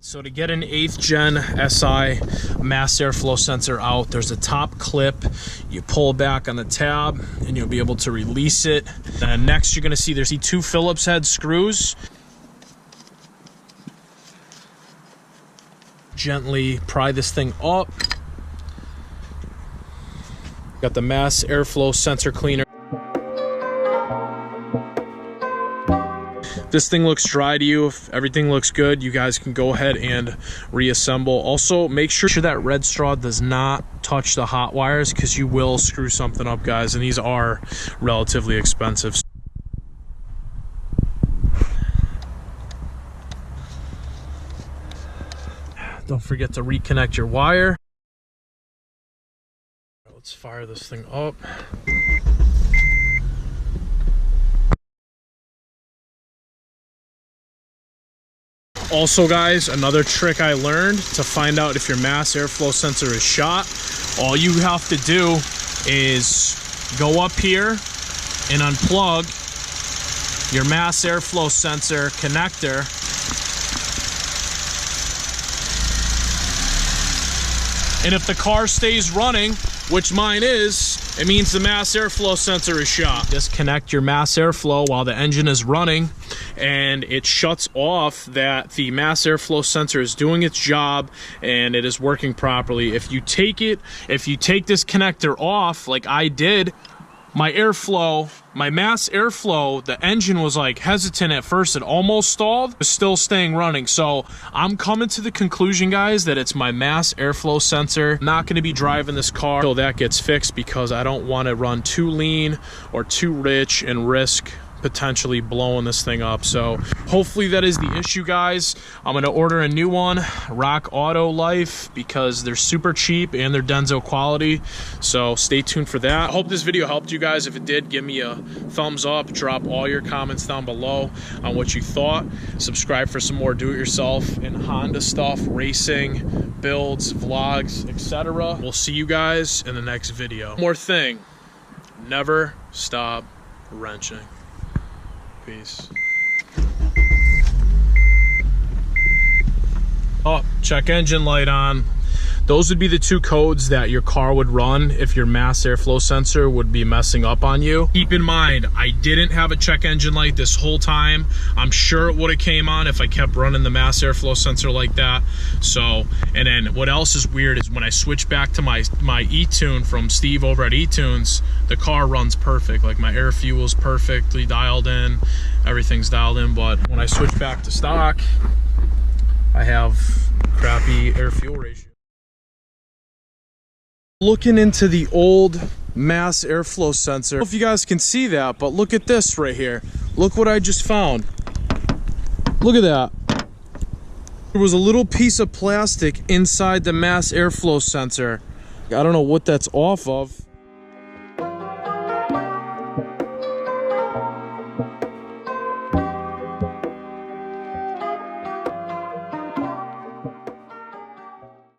So to get an 8th gen SI mass airflow sensor out, there's a top clip. You pull back on the tab and you'll be able to release it. And next you're gonna see there's 2 Phillips head screws. Gently pry this thing up. Got the mass airflow sensor cleaner. This thing looks dry to you. If everything looks good, you guys can go ahead and reassemble. Also, make sure that red straw does not touch the hot wires, because you will screw something up, guys, and these are relatively expensive. Don't forget to reconnect your wire. Let's fire this thing up. Also, guys, another trick I learned to find out if your mass airflow sensor is shot, all you have to do is go up here and unplug your mass airflow sensor connector. And if the car stays running, which mine is, it means the mass airflow sensor is shot. Disconnect your mass airflow while the engine is running, and it shuts off that the mass airflow sensor is doing its job and it is working properly. If you take this connector off, like I did, my mass airflow, the engine was like hesitant at first. It almost stalled, but still staying running. So I'm coming to the conclusion, guys, that it's my mass airflow sensor. I'm not going to be driving this car until that gets fixed, because I don't want to run too lean or too rich and risk potentially blowing this thing up. So hopefully that is the issue, guys. I'm going to order a new one, Rock Auto Life, because they're super cheap and they're Denso quality. So stay tuned for that. I hope this video helped you guys. If it did, give me a thumbs up. Drop all your comments down below on what you thought. Subscribe for some more do-it-yourself and Honda stuff, racing, builds, vlogs, etc. We'll see you guys in the next video. One more thing, never stop wrenching. Peace. Oh, check engine light on. Those would be the 2 codes that your car would run if your mass airflow sensor would be messing up on you. Keep in mind, I didn't have a check engine light this whole time. I'm sure it would have came on if I kept running the mass airflow sensor like that. So, and then what else is weird is when I switch back to my e-tune from Steve over at eTunes, the car runs perfect. Like my air fuel is perfectly dialed in, everything's dialed in. But when I switch back to stock, I have crappy air fuel ratio. Looking into the old mass airflow sensor, I don't know if you guys can see that, but look at this right here. Look what I just found. Look at that. There was a little piece of plastic inside the mass airflow sensor. I don't know what that's off of.